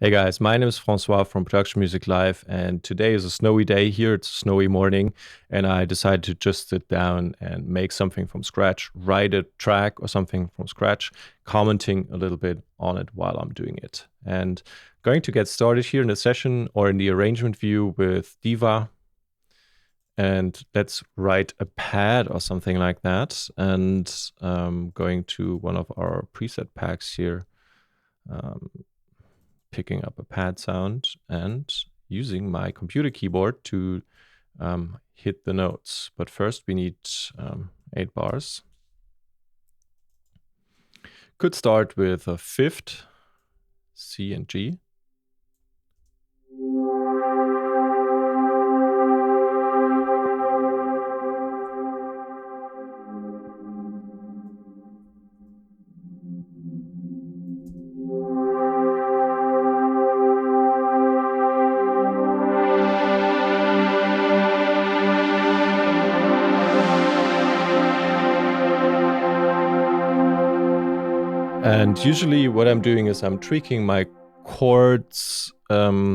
Hey guys, my name is Francois from Production Music Live, and today is a snowy day here. It's a snowy morning, and I decided to just sit down and make something from scratch, write a track or something from scratch, commenting a little bit on it while I'm doing it. And going to get started here in the session or in the arrangement view with Diva. And let's write a pad or something like that. And going to one of our preset packs here. Picking up a pad sound and using my computer keyboard to hit the notes. But first we need 8 bars. Could start with a fifth, C and G. And usually what I'm doing is I'm tweaking my chords by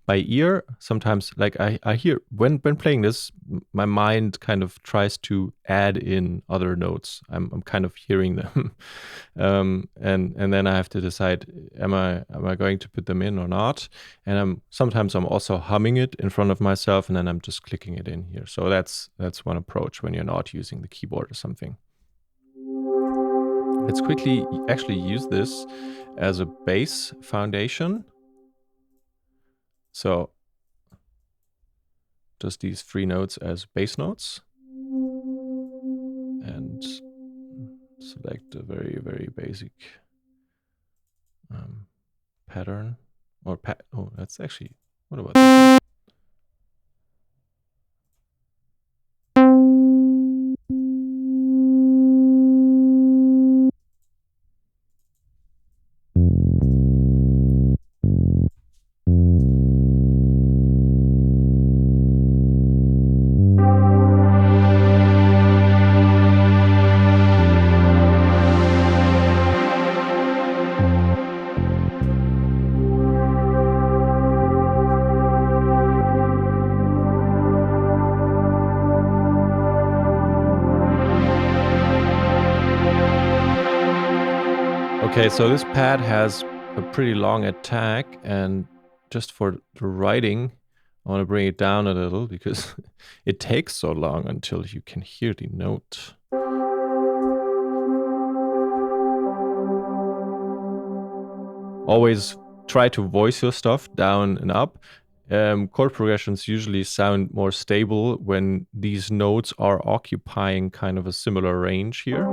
ear. Sometimes, like I hear when playing this, my mind kind of tries to add in other notes. I'm kind of hearing them, and then I have to decide: am I going to put them in or not? And sometimes I'm also humming it in front of myself, and then I'm just clicking it in here. So that's one approach when you're not using the keyboard or something. Let's quickly actually use this as a bass foundation. So just these 3 notes as bass notes. And select a very, very basic pattern. Or oh, that's actually, what about this one? Okay, so this pad has a pretty long attack, and just for the writing, I want to bring it down a little because it takes so long until you can hear the note. Always try to voice your stuff down and up. Chord progressions usually sound more stable when these notes are occupying kind of a similar range here.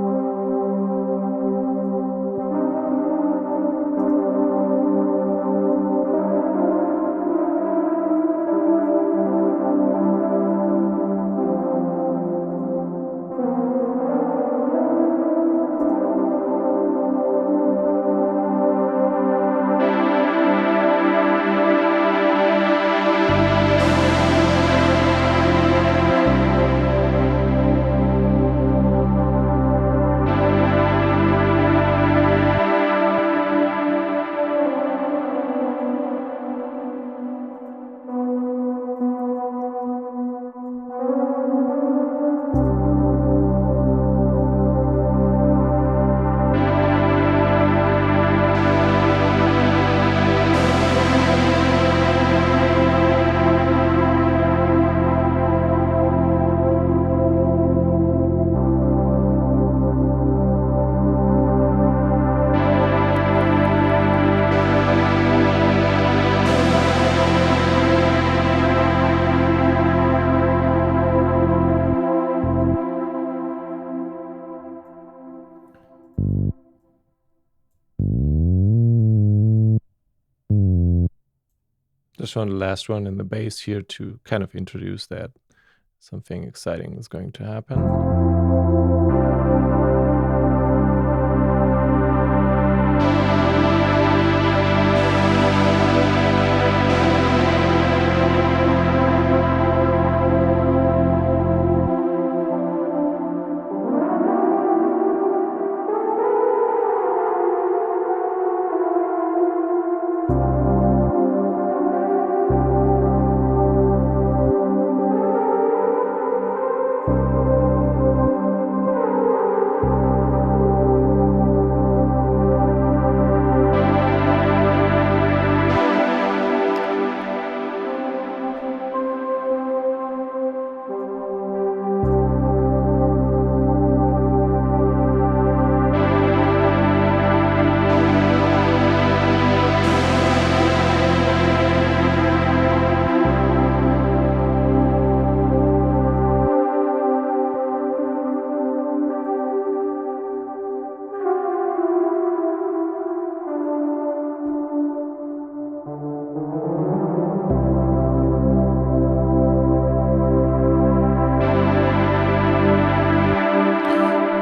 Just on the last one in the bass here to kind of introduce that something exciting is going to happen.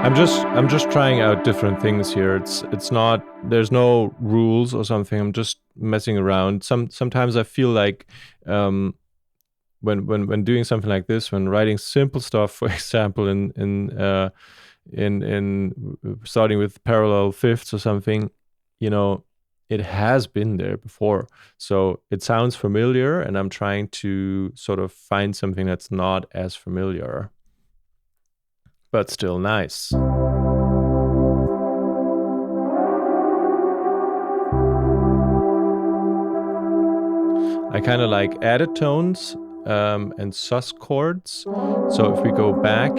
I'm just trying out different things here. It's not, there's no rules or something. I'm just messing around. Sometimes I feel like when doing something like this, when writing simple stuff, for example, in starting with parallel fifths or something, you know, it has been there before. So it sounds familiar, and I'm trying to sort of find something that's not as familiar, but still nice. I kind of like added tones and sus chords. So if we go back,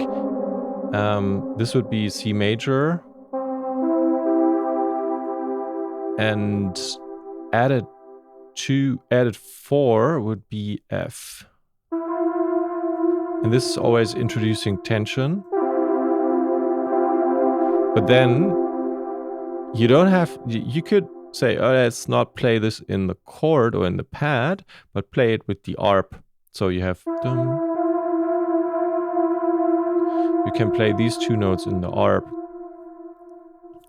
this would be C major, and added 4 would be F. And this is always introducing tension. But then you don't have, you could say, oh, let's not play this in the chord or in the pad, but play it with the arp. So you have dum. You can play these 2 notes in the arp.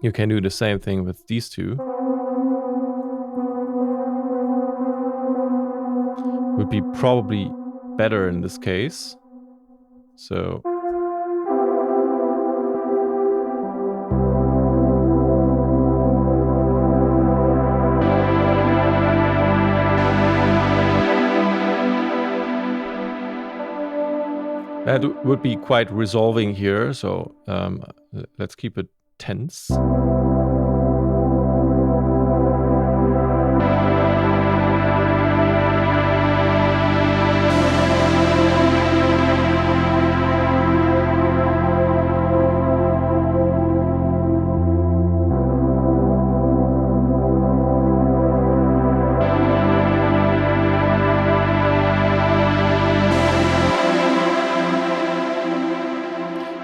You can do the same thing with these 2. Would be probably better in this case. So that would be quite resolving here. So let's keep it tense.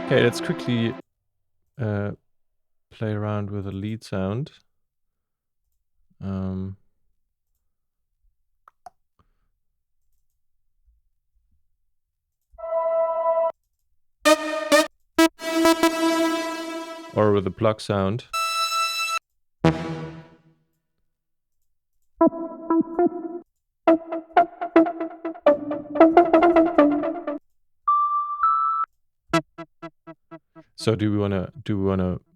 Okay, let's quickly play around with a lead sound. Or with a pluck sound. So do we wanna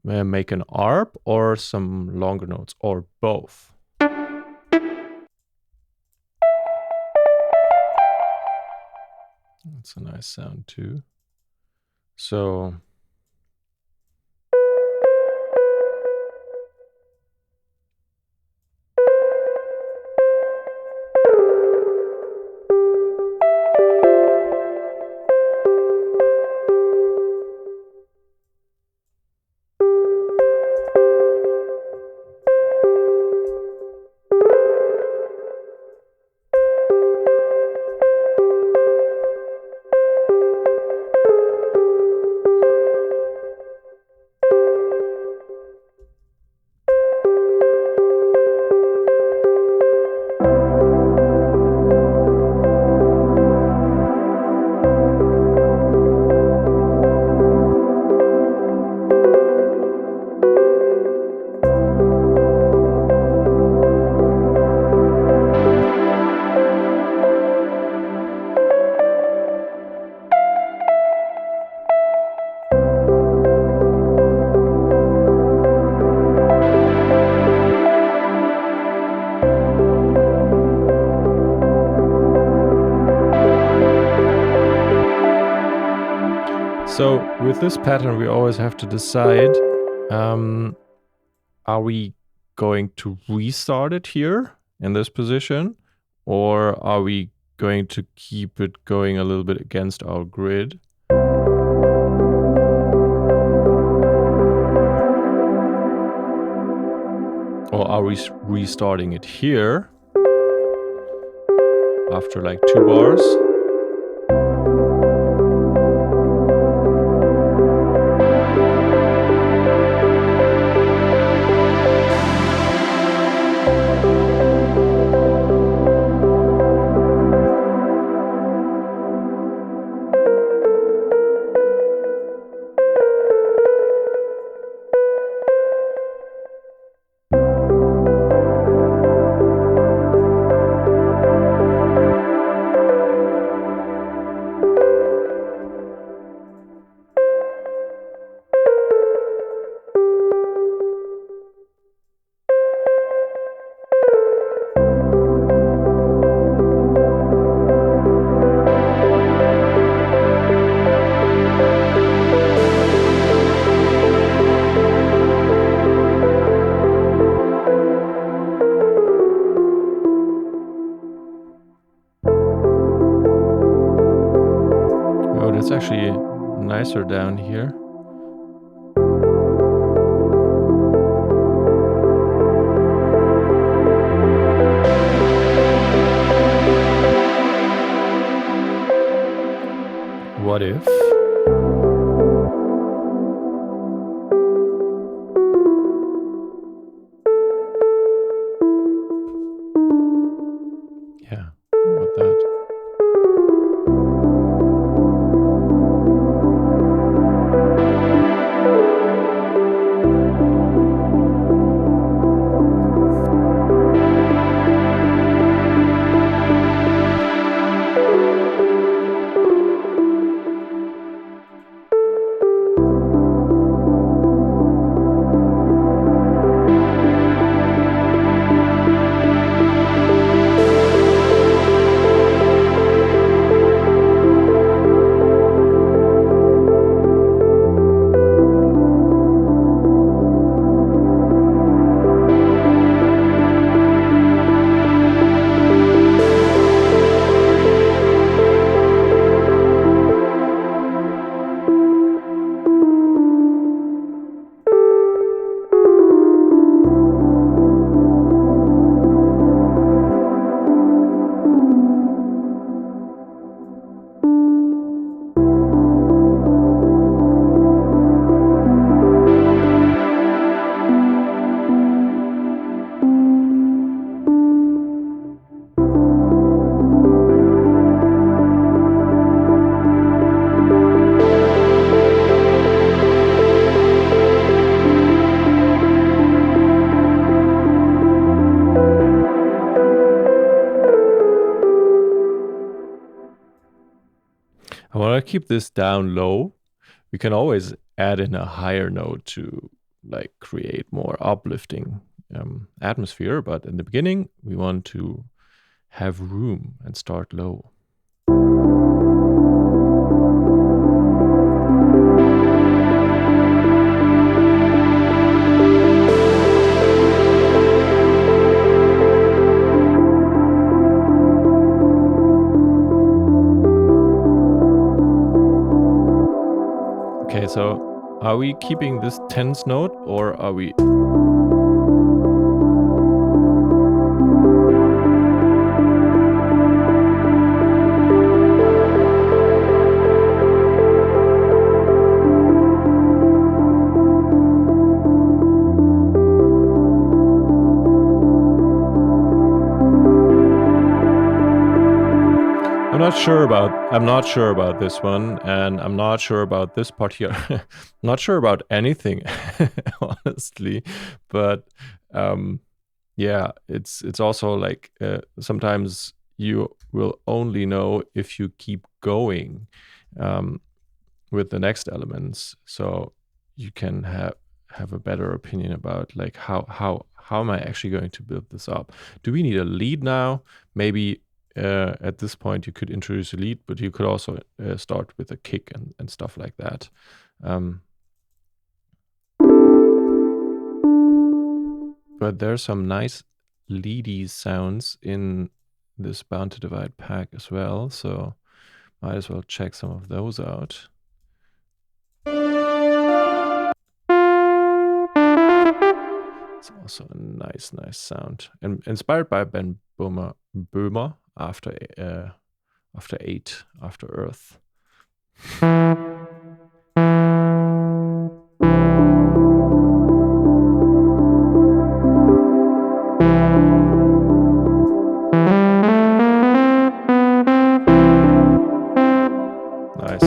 make an arp or some longer notes or both? That's a nice sound too. So So with this pattern, we always have to decide, are we going to restart it here in this position, or are we going to keep it going a little bit against our grid? Or are we restarting it here after like 2 bars? That's actually nicer down here. What if? Yeah, what about that? I want to keep this down low. We can always add in a higher note to like create more uplifting atmosphere, but in the beginning we want to have room and start low. Okay, so are we keeping this tense note or are we... I'm not sure about this one, and I'm not sure about this part here. I'm not sure about anything, honestly. But yeah, it's also like sometimes you will only know if you keep going with the next elements, so you can have a better opinion about like how am I actually going to build this up? Do we need a lead now? Maybe at this point you could introduce a lead, but you could also start with a kick and stuff like that. But there's some nice leady sounds in this Bound to Divide pack as well, so might as well check some of those out. It's also a nice sound, and inspired by Ben Böhmer after 8 After Earth. Nice.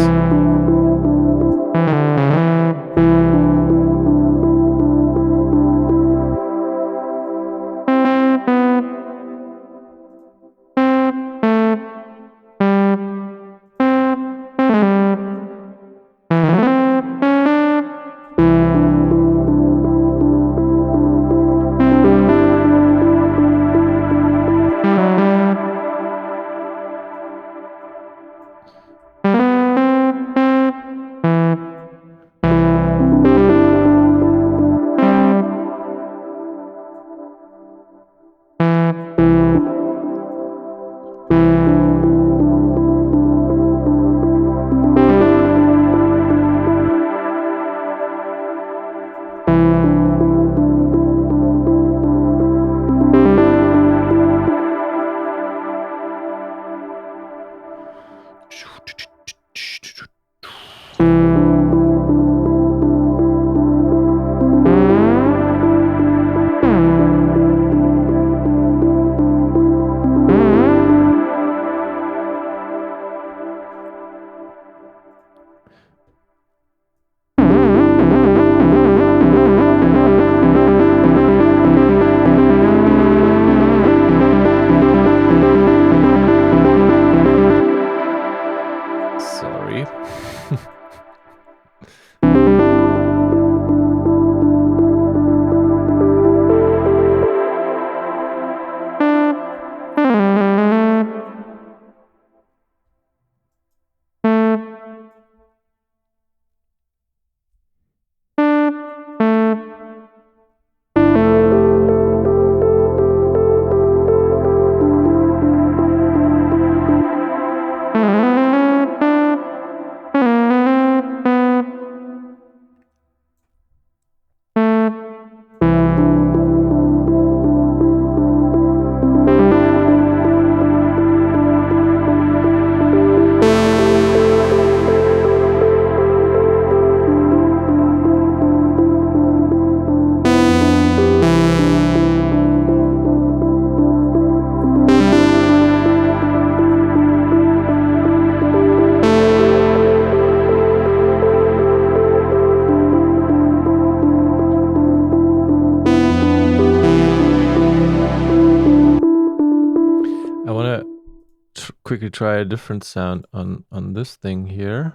quickly try a different sound on this thing here.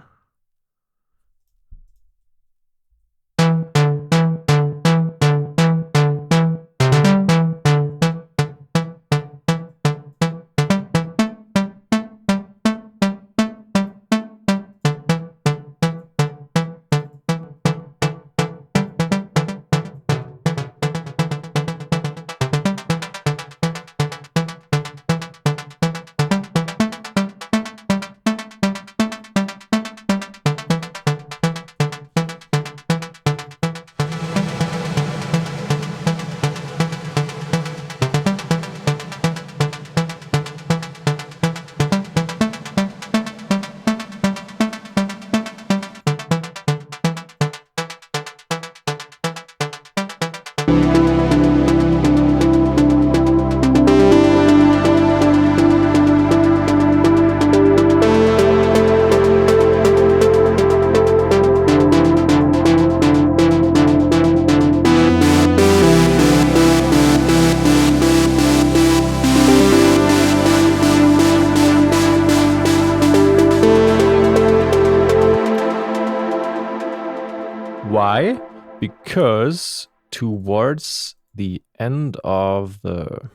Why? Because towards the end of the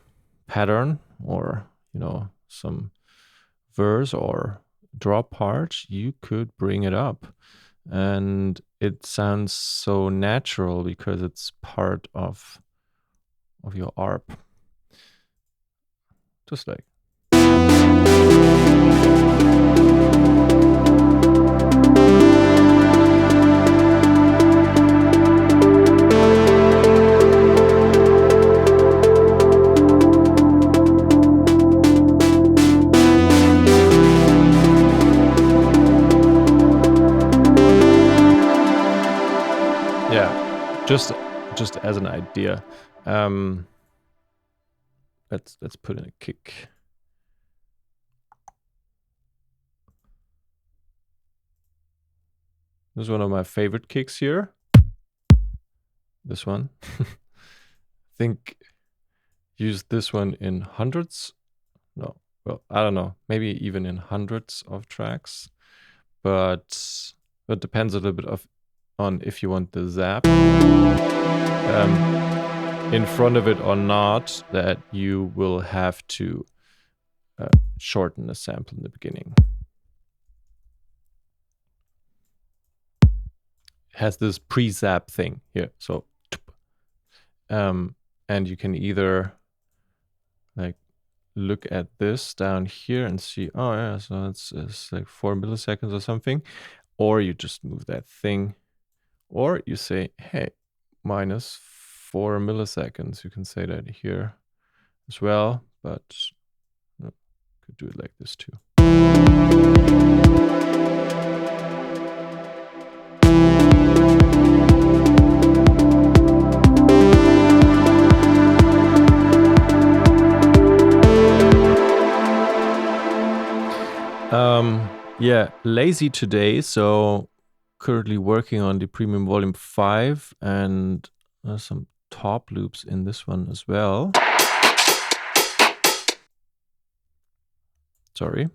pattern, or some verse or drop part, you could bring it up, and it sounds so natural because it's part of your ARP. Just like. Just as an idea, let's put in a kick. This is one of my favorite kicks here. This one. I think use this one in hundreds. No, well, I don't know. Maybe even in hundreds of tracks, but it depends a little bit on if you want the zap in front of it or not, that you will have to shorten the sample in the beginning. It has this pre-zap thing here, so and you can either like look at this down here and see, oh yeah, so it's like 4 milliseconds or something, or you just move that thing, or you say, hey, minus 4 milliseconds. You can say that here as well, but could do it like this too. Yeah, lazy today, so currently working on the Premium Volume 5 and some top loops in this one as well. Sorry.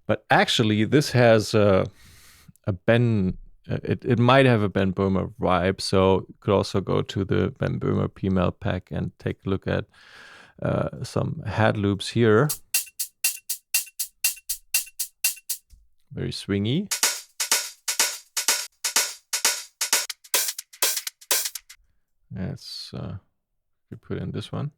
But actually, this has a Ben. It might have a Ben Böhmer vibe, so you could also go to the Ben Böhmer PML pack and take a look at some head loops here. Very swingy. Let's put in this one.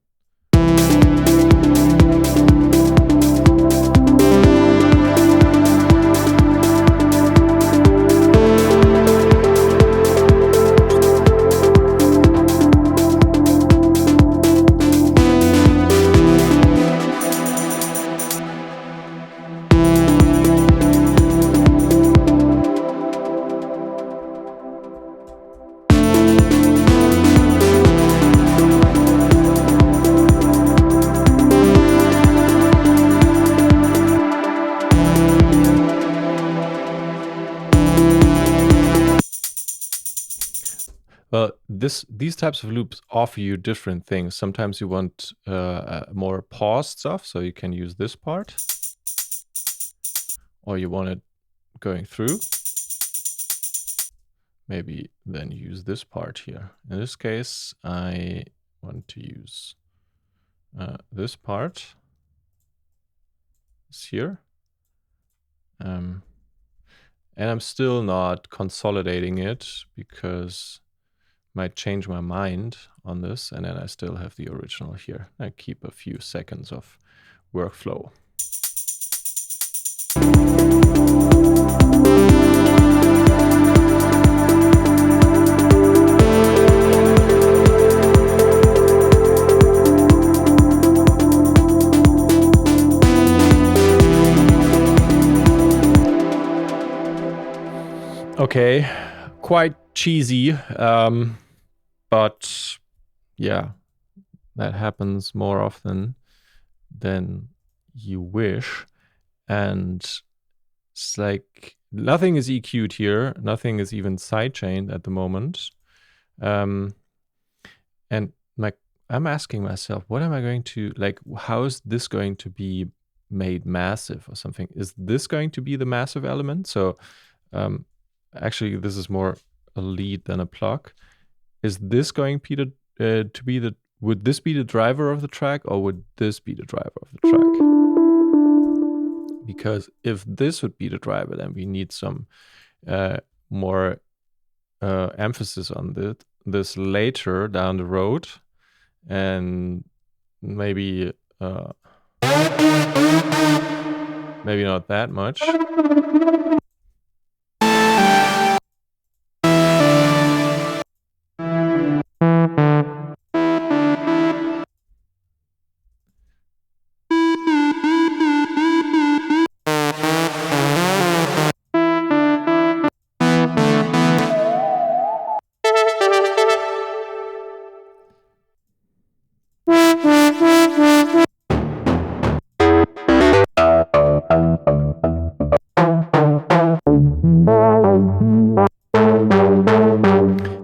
Well, these types of loops offer you different things. Sometimes you want more paused stuff, so you can use this part. Or you want it going through. Maybe then use this part here. In this case, I want to use this part. It's here. And I'm still not consolidating it because might change my mind on this, and then I still have the original here. I keep a few seconds of workflow. Okay, quite cheesy, but yeah, that happens more often than you wish. And it's like nothing is EQ'd here, nothing is even sidechained at the moment. And I'm asking myself, what am I going to, like, how is this going to be made massive or something? Is this going to be the massive element? So actually, this is more a lead than a plug. Is this going to be the, would this be the driver of the track, or would this be the driver of the track? Because if this would be the driver, then we need some more emphasis on this later down the road, and maybe maybe not that much.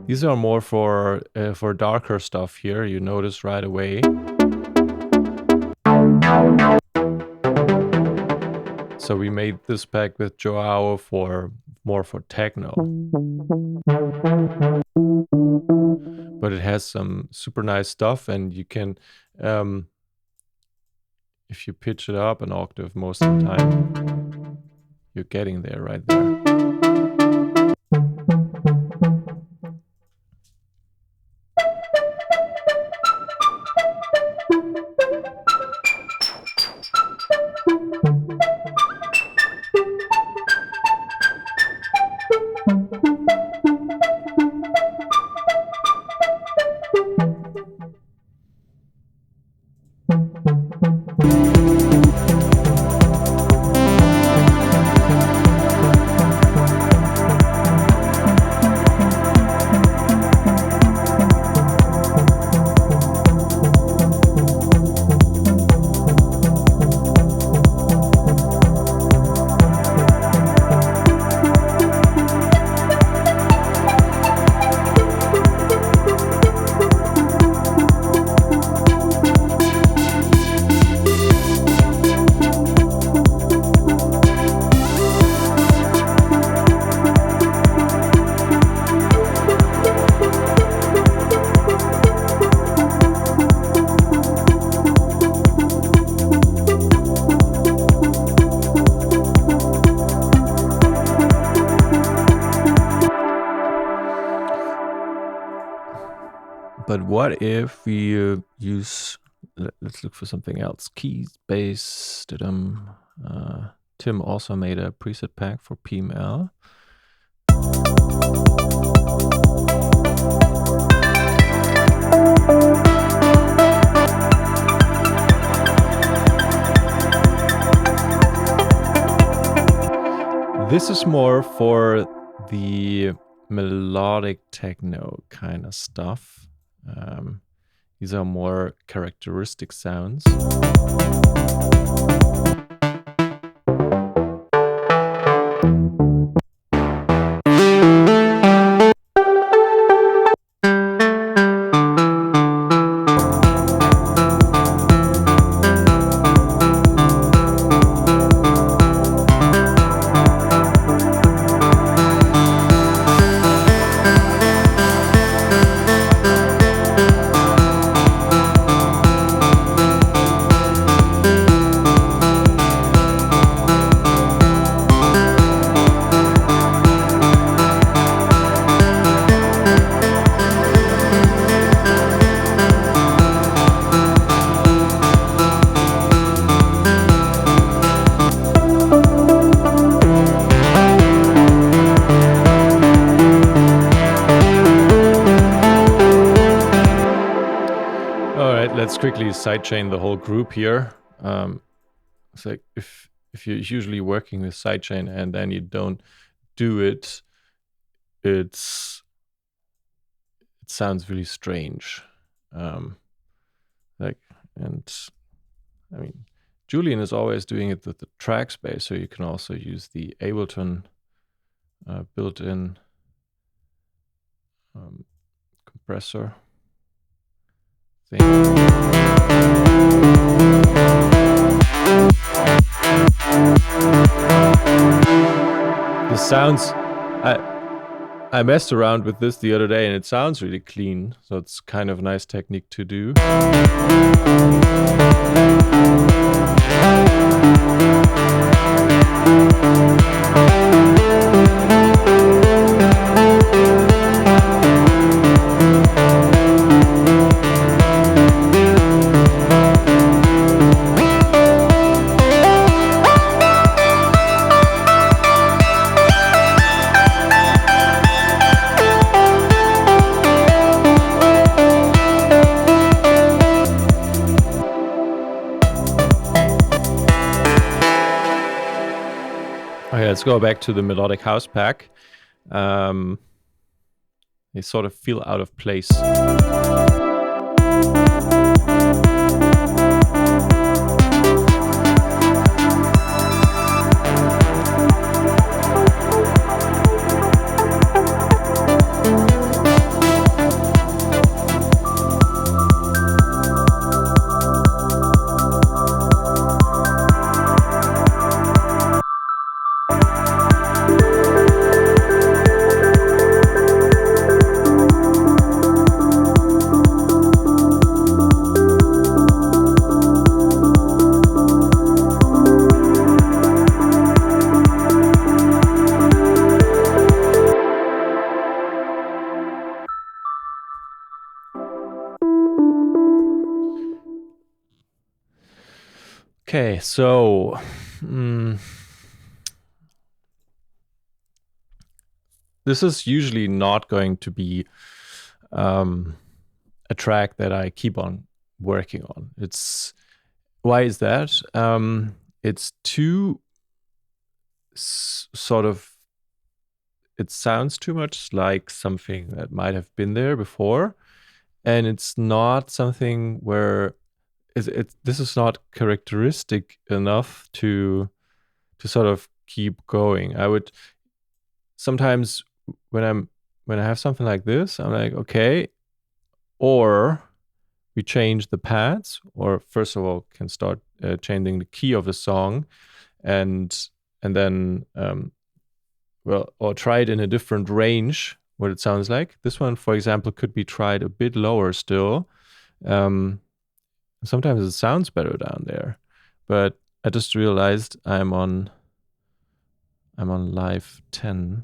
These are more for darker stuff here, you notice right away. So we made this pack with Joao for more for techno. But it has some super nice stuff, and you can, if you pitch it up an octave most of the time, you're getting there right there. But what if we use, let's look for something else, keys, bass, Tim also made a preset pack for PML. This is more for the melodic techno kind of stuff. These are more characteristic sounds. let's quickly sidechain the whole group here. It's like if you're usually working with sidechain and then you don't do it, it sounds really strange. And I mean, Julian is always doing it with the track space, so you can also use the Ableton built-in compressor thing. The sounds, I messed around with this the other day and it sounds really clean, so it's kind of a nice technique to do. Okay, let's go back to the Melodic House Pack. They sort of feel out of place. Okay, so this is usually not going to be a track that I keep on working on. Why is that? It's too sort of, it sounds too much like something that might have been there before, and it's not something where this is not characteristic enough to sort of keep going. I would sometimes when I have something like this, I'm like, okay, or we change the pads, or first of all can start changing the key of the song, and then or try it in a different range what it sounds like. This one, for example, could be tried a bit lower still. Sometimes it sounds better down there, but I just realized I'm on live 10,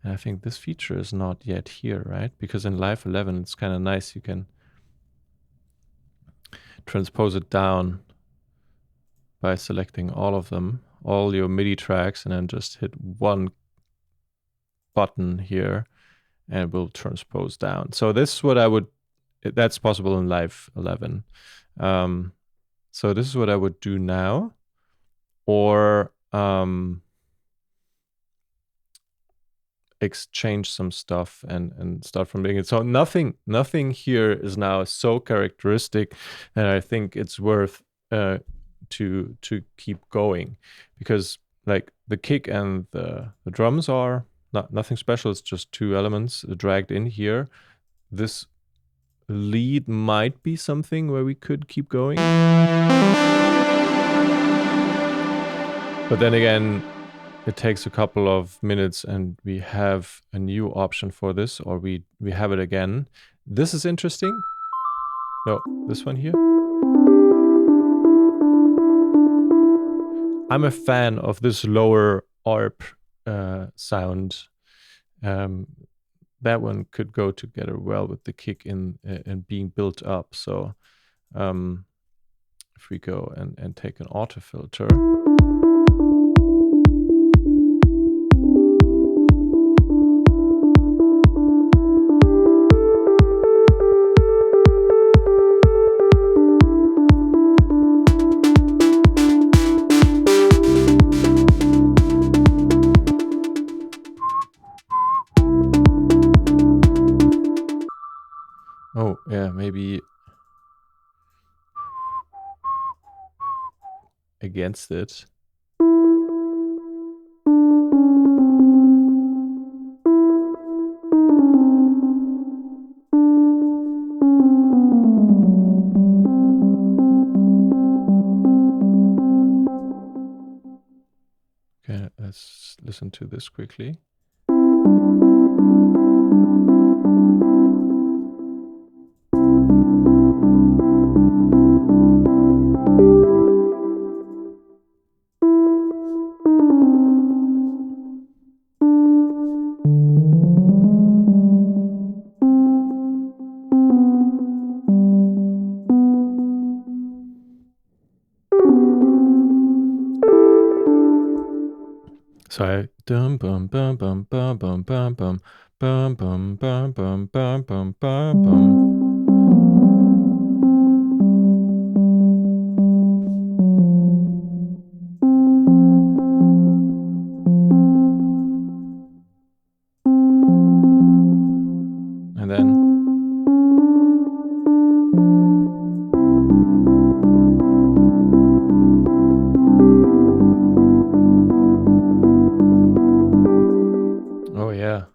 and I think this feature is not yet here, right? Because in live 11 it's kind of nice, you can transpose it down by selecting all of them, all your MIDI tracks, and then just hit one button here and it will transpose down. So this is what that's possible in live 11. So this is what I would do now, or exchange some stuff and start from beginning. So nothing here is now so characteristic that I think it's worth to keep going, because like the kick and the drums are nothing special. It's just two elements dragged in here. This lead might be something where we could keep going, but then again, it takes a couple of minutes and we have a new option for this, or we have it again. This is interesting. No, this one here. I'm a fan of this lower ARP sound. That one could go together well with the kick and being built up. So if we go and take an auto filter. Oh, yeah, maybe against it. Okay, let's listen to this quickly. So I dum bum bum bum bum bum bum bum bum bum bum bum bum bum bum bum. And then oh yeah.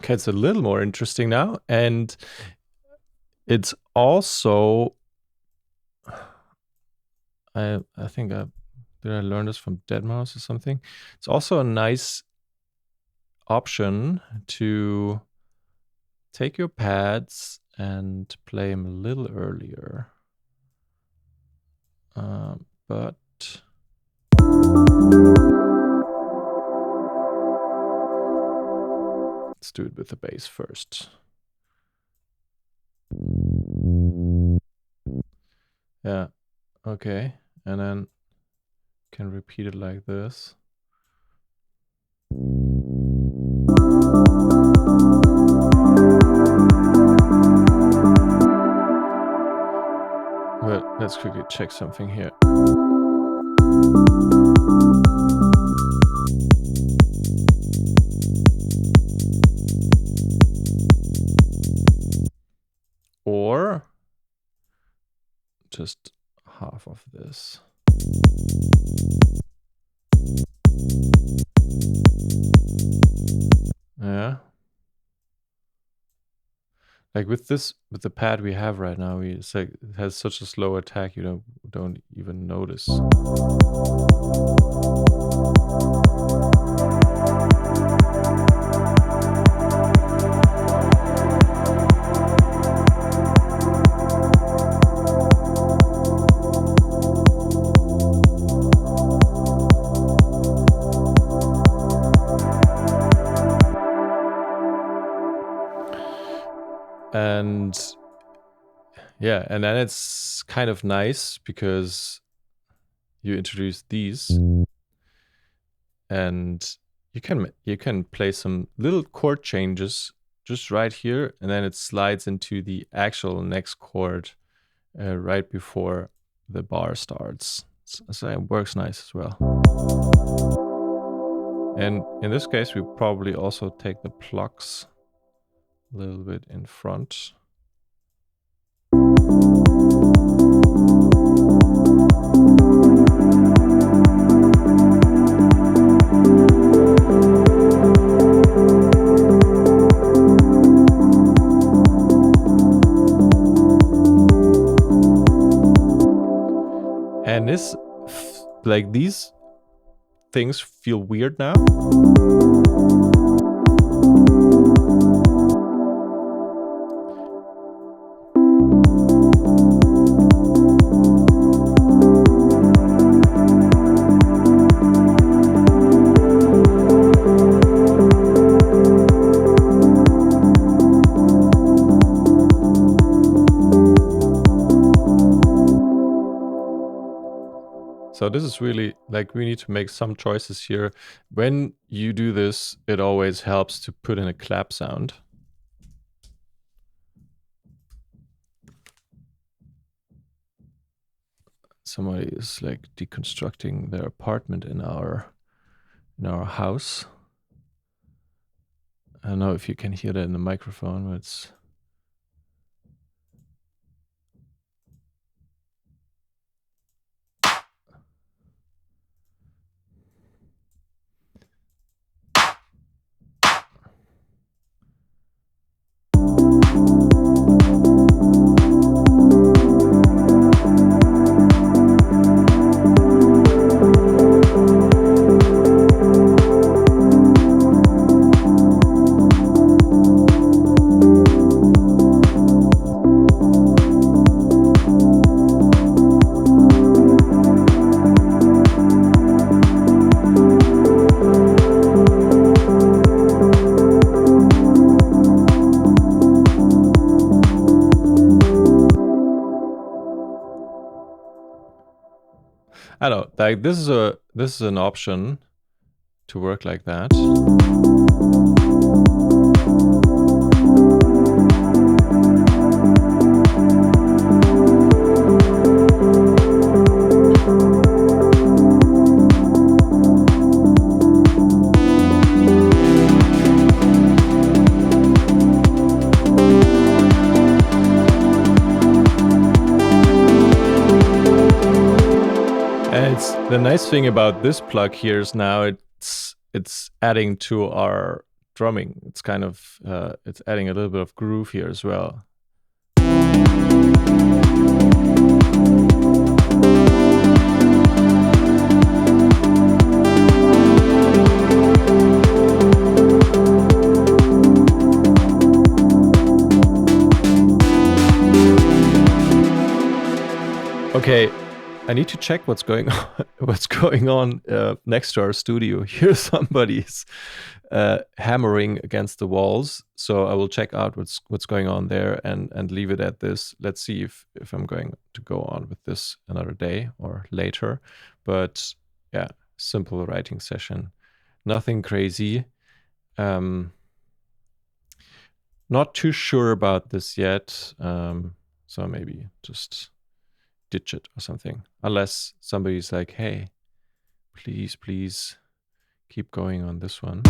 Okay, it's a little more interesting now, and it's also I think did I learn this from Deadmau5 or something? It's also a nice option to take your pads and play them a little earlier. But let's do it with the bass first. Yeah, okay. And then can repeat it like this. But let's quickly check something here. Or just half of this. Yeah. Like with the pad we have right now, it's like it has such a slow attack you don't even notice. And yeah, and then it's kind of nice because you introduce these and you can play some little chord changes just right here, and then it slides into the actual next chord right before the bar starts. So it works nice as well. And in this case, we probably also take the plucks a little bit in front. And this, like these things feel weird now. So this is really like we need to make some choices here. When you do this, it always helps to put in a clap sound. Somebody is like deconstructing their apartment in our house. I don't know if you can hear that in the microphone, but it's I don't know, like this is an option to work like that. The nice thing about this plug here is now it's adding to our drumming. It's kind of it's adding a little bit of groove here as well. Okay. I need to check what's going on next to our studio. Here somebody's hammering against the walls, so I will check out what's going on there and leave it at this. Let's see if I'm going to go on with this another day or later. But yeah, simple writing session, nothing crazy. Not too sure about this yet, so maybe just ditch it or something, unless somebody's like, hey, please keep going on this one.